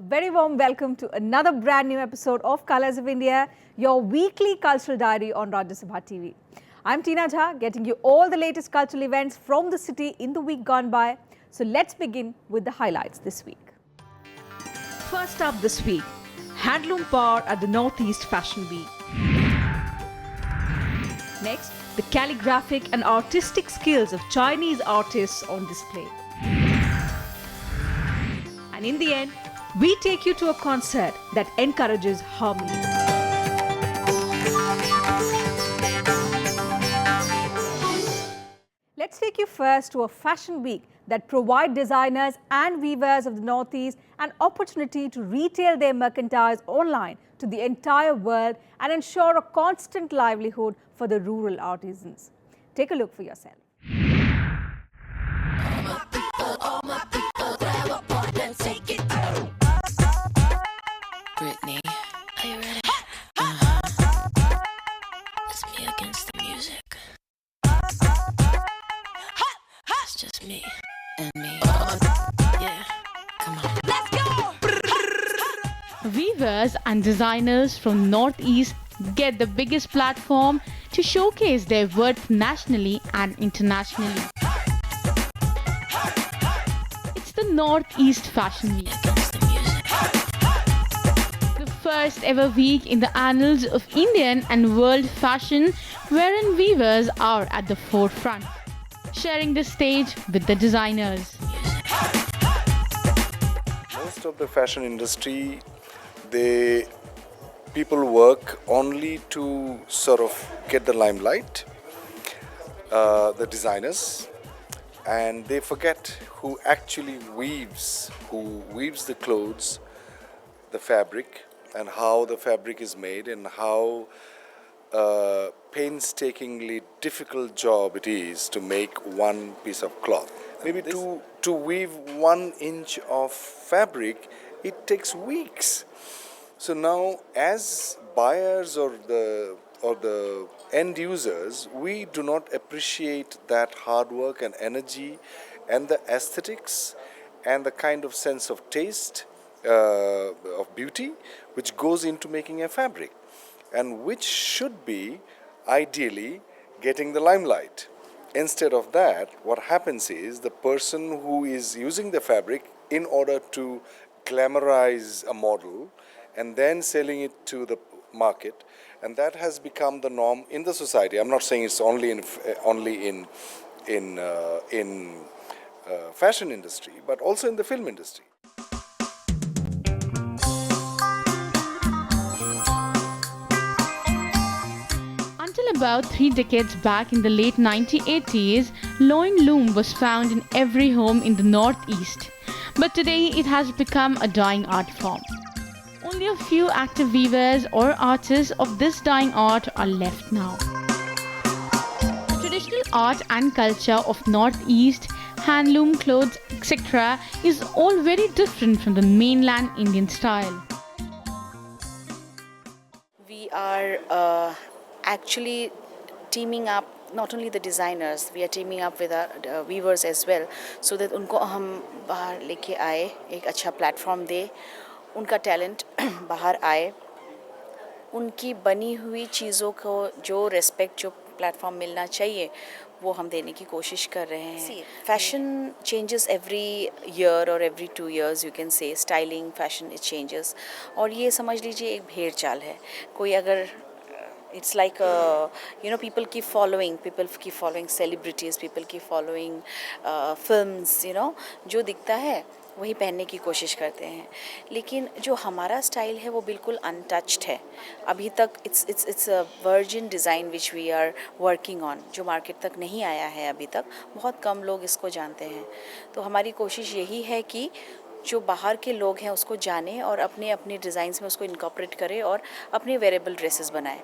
very warm welcome to another brand new episode of Colors of India, your weekly cultural diary on Rajya Sabha TV. I'm Teena Jha, getting you all the latest cultural events from the city in the week gone by. So let's begin with the highlights this week. First up this week, Handloom Power at the Northeast Fashion Week. Next, the calligraphic and artistic skills of Chinese artists on display. And in the end, we take you to a concert that encourages harmony. Let's take you first to a fashion week that provides designers and weavers of the Northeast an opportunity to retail their merchandise online to the entire world and ensure a constant livelihood for the rural artisans. Take a look for yourself. Brittany, are you ready? It's me against the music. It's just me and me. Yeah, come on. Let's go! Weavers and designers from Northeast get the biggest platform to showcase their worth nationally and internationally. It's the Northeast Fashion Week. First ever week in the annals of Indian and world fashion, wherein weavers are at the forefront, sharing the stage with the designers. Most of the fashion industry, people work only to sort of get the limelight, the designers, and they forget who actually weaves the clothes, the fabric, and how the fabric is made and how painstakingly difficult job it is to make one piece of cloth. Maybe to weave 1 inch of fabric, it takes weeks. So now, as buyers or the end users, we do not appreciate that hard work and energy and the aesthetics and the kind of sense of taste, of beauty, which goes into making a fabric, and which should be ideally getting the limelight. Instead of that, what happens is the person who is using the fabric in order to glamorize a model and then selling it to the market, and that has become the norm in the society. I'm not saying it's only in fashion industry, but also in the film industry. Until about 3 decades back in the late 1980s, loin loom was found in every home in the Northeast. But today it has become a dying art form. Only a few active weavers or artists of this dying art are left now. The traditional art and culture of Northeast, handloom, clothes, etc. is all very different from the mainland Indian style. We are actually teaming up, not only the designers, we are teaming up with our weavers as well, so that उनको हम बाहर लेके आए, एक अच्छा platform दे, उनका talent बाहर आए, उनकी बनी हुई चीज़ों को जो रेस्पेक्ट, जो प्लेटफॉर्म मिलना चाहिए, वो हम देने की कोशिश कर रहे हैं. फैशन चेंजेस एवरी ईयर और every 2 years, you can say styling fashion it changes. और ये समझ लीजिए एक भेड़ चाल है. कोई अगर it's like people keep following celebrities, people keep following films, जो दिखता है वही पहनने की कोशिश करते हैं. लेकिन जो हमारा स्टाइल है वो बिल्कुल अनटच्ड है अभी तक. It's a virgin design which we are working on, जो मार्केट तक नहीं आया है अभी तक. बहुत कम लोग इसको जानते हैं. तो हमारी कोशिश यही है कि जो बाहर के लोग हैं उसको जाने और अपने अपने डिज़ाइंस में उसको इनकॉर्पोरेट करें और अपने वेरेबल ड्रेसेस बनाएं.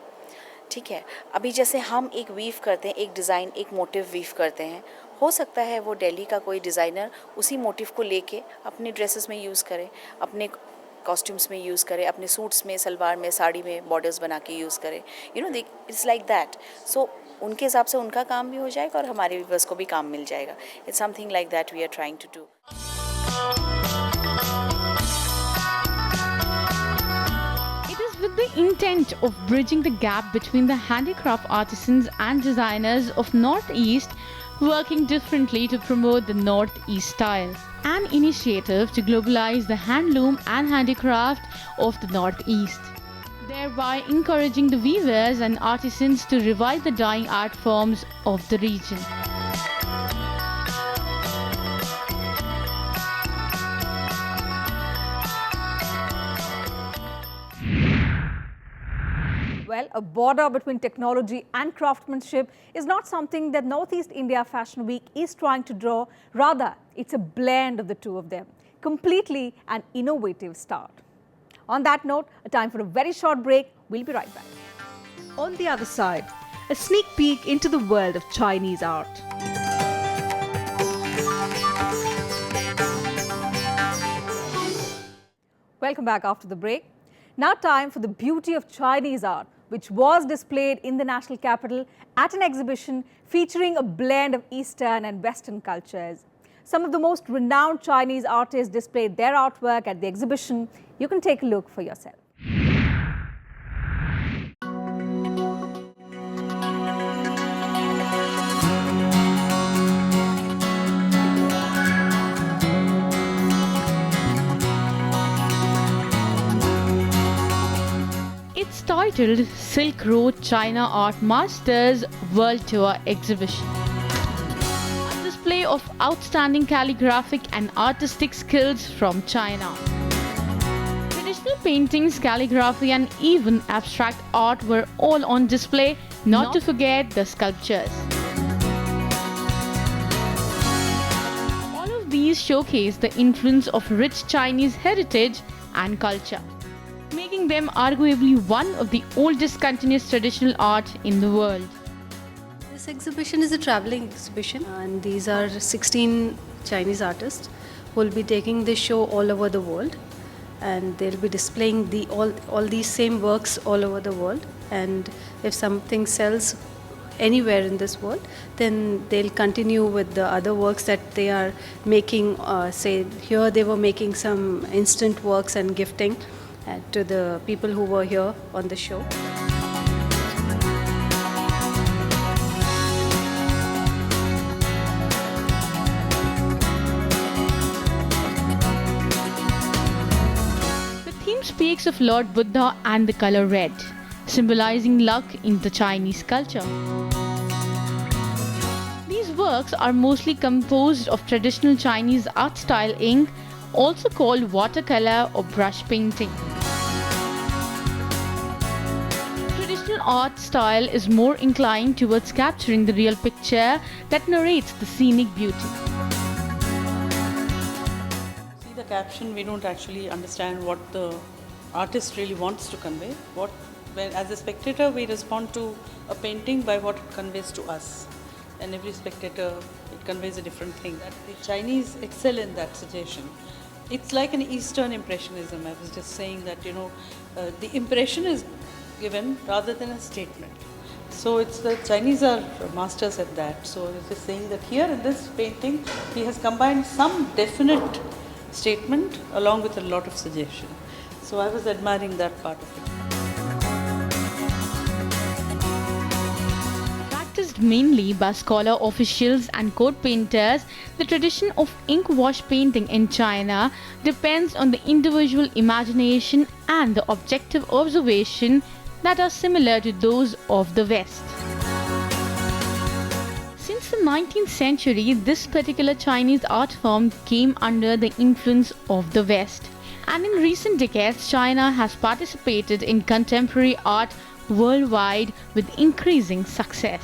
ठीक है, अभी जैसे हम एक वीव करते हैं, एक डिज़ाइन, एक मोटिव वीव करते हैं, हो सकता है वो दिल्ली का कोई डिज़ाइनर उसी मोटिव को लेके अपने ड्रेसेस में यूज़ करे, अपने कॉस्ट्यूम्स में यूज़ करे, अपने सूट्स में, सलवार में, साड़ी में बॉर्डर्स बना के यूज़ करे. It's like that. सो उनके हिसाब से उनका काम भी हो जाएगा और हमारे व्यूअर्स को भी काम मिल जाएगा. It's something like that we are trying to do. the intent of bridging the gap between the handicraft artisans and designers of Northeast, working differently to promote the Northeast style. An initiative to globalize the handloom and handicraft of the Northeast, thereby encouraging the weavers and artisans to revive the dying art forms of the region. Well, a border between technology and craftsmanship is not something that Northeast India Fashion Week is trying to draw. Rather, it's a blend of the two of them. Completely an innovative start. On that note, a time for a very short break. We'll be right back. On the other side, a sneak peek into the world of Chinese art. Welcome back after the break. Now time for the beauty of Chinese art, which was displayed in the national capital at an exhibition featuring a blend of Eastern and Western cultures. Some of the most renowned Chinese artists displayed their artwork at the exhibition. You can take a look for yourself. It's titled Silk Road China Art Masters World Tour Exhibition. A display of outstanding calligraphic and artistic skills from China. Traditional paintings, calligraphy and even abstract art were all on display, not to forget the sculptures. All of these showcase the influence of rich Chinese heritage and culture, making them arguably one of the oldest continuous traditional art in the world. This exhibition is a traveling exhibition, and these are 16 Chinese artists who will be taking this show all over the world, and they'll be displaying all these same works all over the world. And if something sells anywhere in this world, then they'll continue with the other works that they are making. Say here they were making some instant works and gifting to the people who were here on the show. The theme speaks of Lord Buddha and the color red, symbolizing luck in the Chinese culture. These works are mostly composed of traditional Chinese art style ink, also called watercolor or brush painting. Traditional art style is more inclined towards capturing the real picture that narrates the scenic beauty. See the caption, we don't actually understand what the artist really wants to convey. When as a spectator, we respond to a painting by what it conveys to us. And every spectator, it conveys a different thing. That the Chinese excel in that suggestion. It's like an Eastern Impressionism. I was just saying that, the impression is given rather than a statement. So it's the Chinese are masters at that. So it's just saying that here in this painting, he has combined some definite statement along with a lot of suggestion. So I was admiring that part of it. Practiced mainly by scholar officials and court painters, the tradition of ink wash painting in China depends on the individual imagination and the objective observation that are similar to those of the West. Since the 19th century, this particular Chinese art form came under the influence of the West. And in recent decades, China has participated in contemporary art worldwide with increasing success.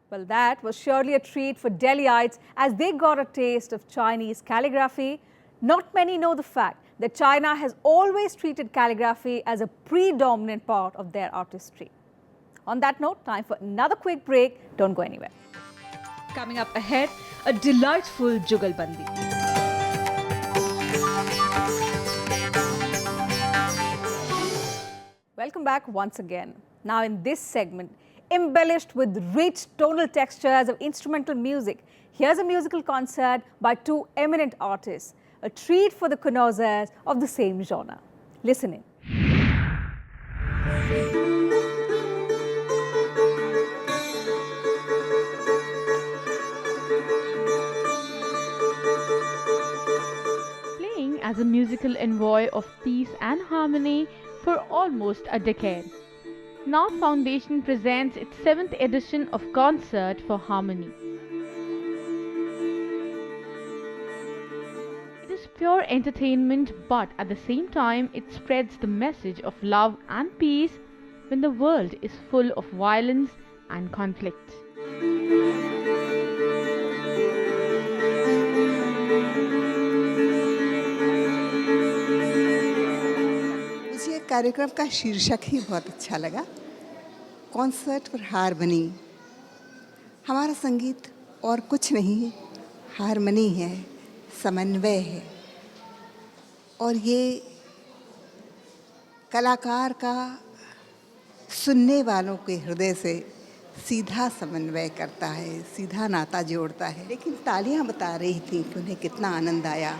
Well, that was surely a treat for Delhiites as they got a taste of Chinese calligraphy. Not many know the fact that China has always treated calligraphy as a predominant part of their artistry. On that note, time for another quick break. Don't go anywhere. Coming up ahead, a delightful jugalbandi. Welcome back once again. Now in this segment, embellished with rich tonal textures of instrumental music. Here's a musical concert by two eminent artists, a treat for the connoisseurs of the same genre. Listen in. Playing as a musical envoy of peace and harmony for almost a decade. Now Foundation presents its 7th edition of Concert for Harmony. It is pure entertainment, but at the same time it spreads the message of love and peace when the world is full of violence and conflict. मुझे कार्यक्रम का शीर्षक ही बहुत अच्छा लगा, concert for harmony. हमारा संगीत और कुछ नहीं है, हारमनी है, समन्वय है। और ये कलाकार का सुनने वालों के हृदय से सीधा समन्वय करता है, सीधा नाता जोड़ता है। लेकिन तालियां बता रही थी कि उन्हें कितना आनंद आया।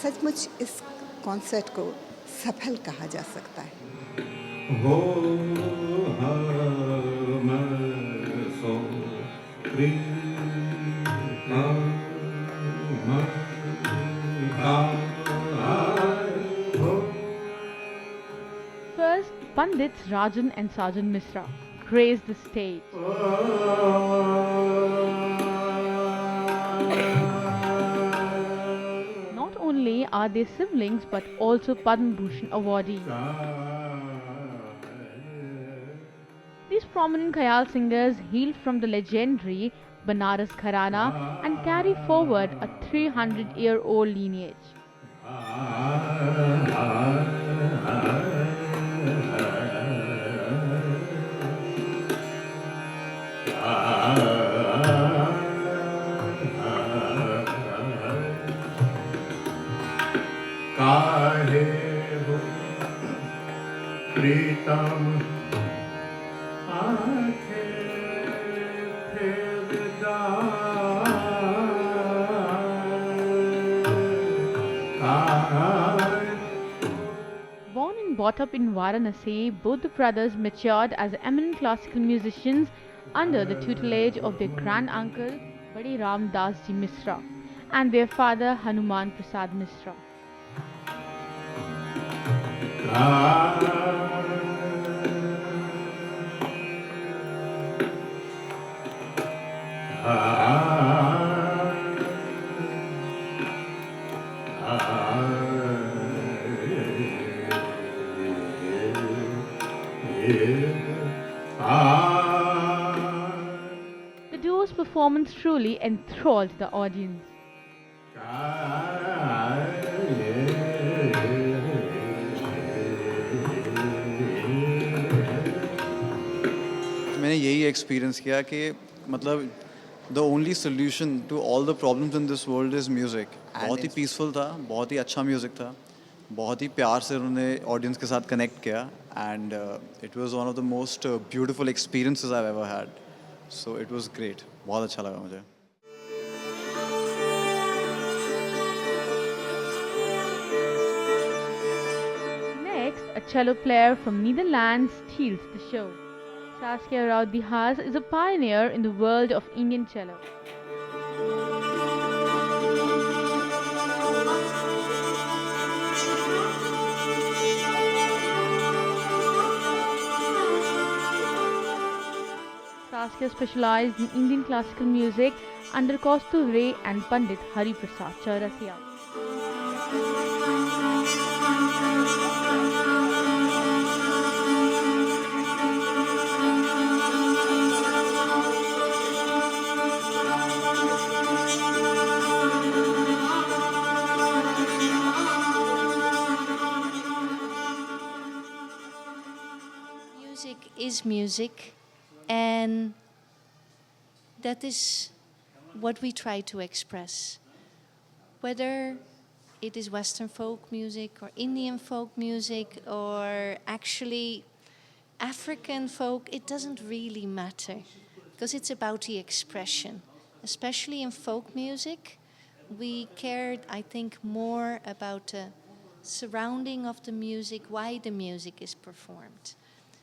सचमुच इस कॉन्सर्ट को सफल कहा जा सकता है। First, Pandits Rajan and Sajan Misra graced the stage. Not only are they siblings but also Padma Bhushan awardees. These prominent Khayal singers hail from the legendary Banaras Gharana and carry forward a 300-year-old lineage. Born and brought up in Varanasi, both the brothers matured as eminent classical musicians under the tutelage of their grand uncle Badi Ram Das Ji Misra and their father Hanuman Prasad Misra. The duo's performance truly enthralled the audience. मैंने यही experience किया कि मतलब the only solution to all the problems in this world is music. बहुत ही peaceful था, बहुत ही अच्छा म्यूज़िक था, बहुत ही प्यार से उन्होंने ऑडियंस के साथ कनेक्ट किया and it was one of the most beautiful experiences I have ever had. So it was great, बहुत अच्छा लगा मुझे। Next, a cello player from Netherlands steals the show. Saskia Raudihas is a pioneer in the world of Indian cello. Saskia specialized in Indian classical music under Kaustubh Ray and Pandit Hari Prasad Chaurasia. Music is music, and that is what we try to express. Whether it is Western folk music or Indian folk music or actually African folk, it doesn't really matter because it's about the expression. Especially in folk music, we cared, I think, more about the surrounding of the music, why the music is performed.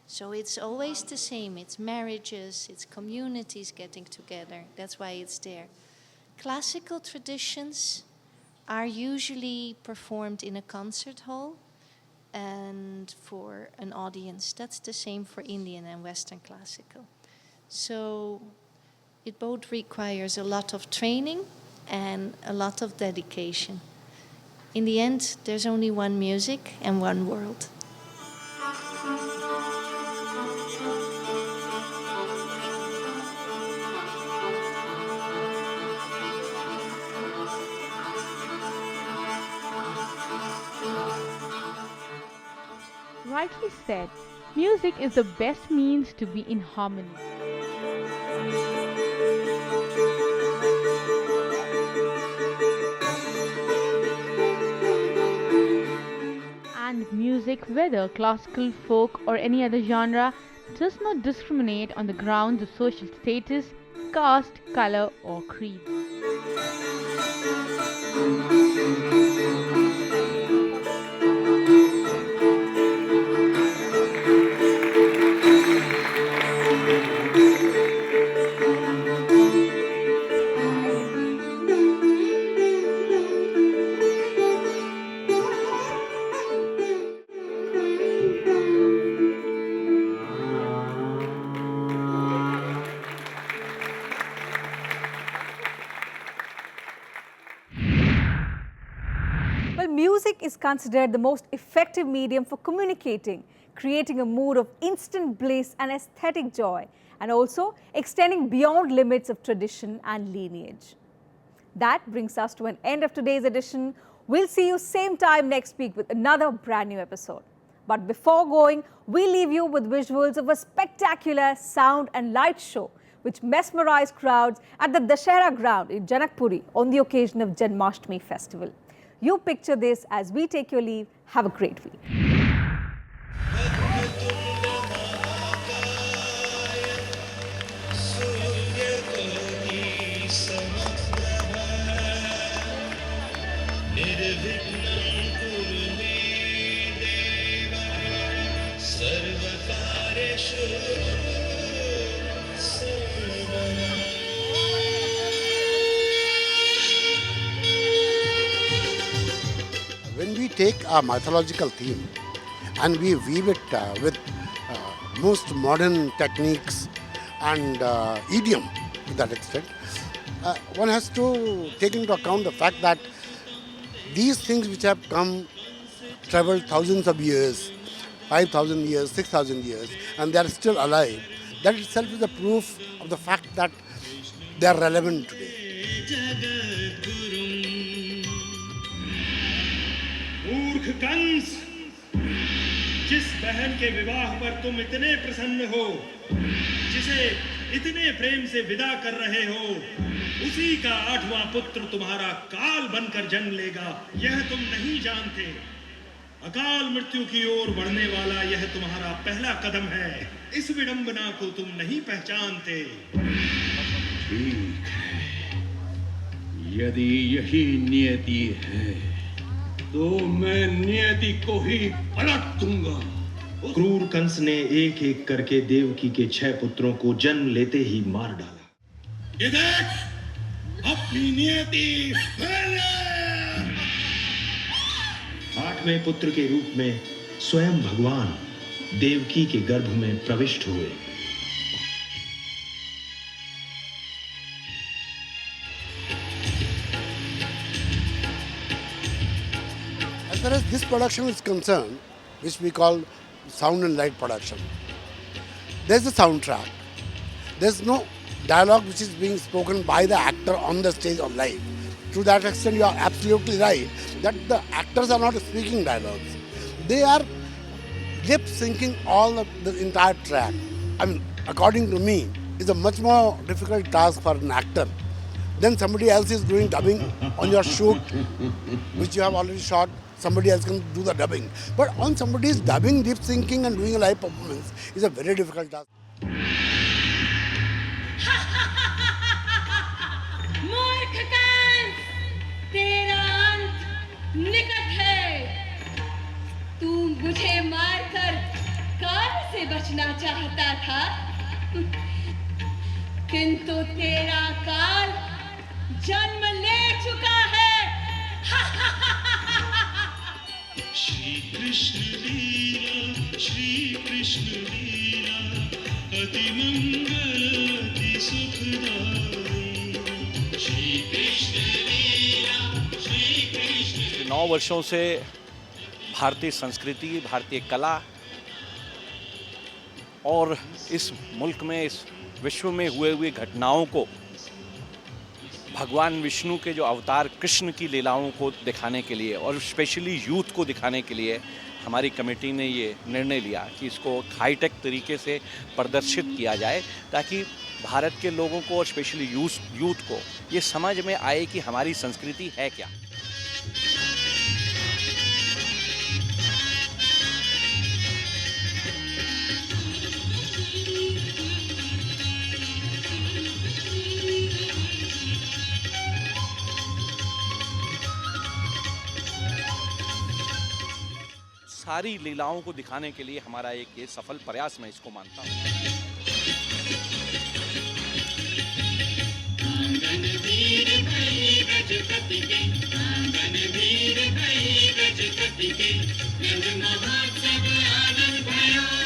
So it's always the same. It's marriages, it's communities getting together. That's why it's there. Classical traditions are usually performed in a concert hall and for an audience. That's the same for Indian and Western classical. So it both requires a lot of training and a lot of dedication. In the end, there's only one music and one world. Rightly said, music is the best means to be in harmony. And music, whether classical, folk, or any other genre, does not discriminate on the grounds of social status, caste, color, or creed. Well, music is considered the most effective medium for communicating, creating a mood of instant bliss and aesthetic joy, and also extending beyond limits of tradition and lineage. That brings us to an end of today's edition. We'll see you same time next week with another brand new episode. But before going, we leave you with visuals of a spectacular sound and light show which mesmerized crowds at the Dashera ground in Janakpuri on the occasion of Janmashtami festival. You picture this as we take your leave. Have a great week. When we take a mythological theme and we weave it with most modern techniques and idiom to that extent, one has to take into account the fact that these things which have traveled thousands of years, 5,000 years, 6,000 years, and they are still alive, that itself is a proof of the fact that they are relevant today. मूर्ख कंस, जिस बहन के विवाह पर तुम इतने प्रसन्न हो, जिसे इतने प्रेम से विदा कर रहे हो, उसी का 8वां पुत्र तुम्हारा काल बनकर जन्म लेगा, यह तुम नहीं जानते। अकाल मृत्यु की ओर बढ़ने वाला यह तुम्हारा पहला कदम है, इस विडंबना को तुम नहीं पहचानते। ठीक है, यदि यही नियति है तो मैं नियति को ही पलट दूंगा। क्रूर कंस ने एक एक करके देवकी के 6 पुत्रों को जन्म लेते ही मार डाला। ये देख, अपनी नियति फैले। 8वें पुत्र के रूप में स्वयं भगवान देवकी के गर्भ में प्रविष्ट हुए। As far as this production is concerned, which we call sound and light production, there's a soundtrack. There's no dialogue which is being spoken by the actor on the stage or live. To that extent, you are absolutely right that the actors are not speaking dialogues. They are lip syncing all of the entire track. I mean, according to me, it's a much more difficult task for an actor. Then somebody else is doing dubbing on your shoot, which you have already shot. somebody else can do the dubbing. But on somebody's dubbing, lip syncing, and doing a live performance is a very difficult task. मूर्ख कंस, तेरा अंत निकट है। तू मुझे मारकर काल से बचना चाहता था, किंतु तेरा काल जन्म ले चुका है। श्री कृष्ण लीला अति मंगल अति सुखदाई। श्री कृष्ण लीला श्री कृष्ण। 9 वर्षों से भारतीय संस्कृति, भारतीय कला और इस मुल्क में, इस विश्व में हुए घटनाओं को, भगवान विष्णु के जो अवतार कृष्ण की लीलाओं को दिखाने के लिए और स्पेशली यूथ को दिखाने के लिए हमारी कमेटी ने ये निर्णय लिया कि इसको हाईटेक तरीके से प्रदर्शित किया जाए, ताकि भारत के लोगों को और स्पेशली यूथ को ये समझ में आए कि हमारी संस्कृति है क्या। सारी लीलाओं को दिखाने के लिए हमारा एक ये सफल प्रयास मैं इसको मानता हूँ। आंगन वीर भई गजपति के, रंग महोत्सव आनंद भयो।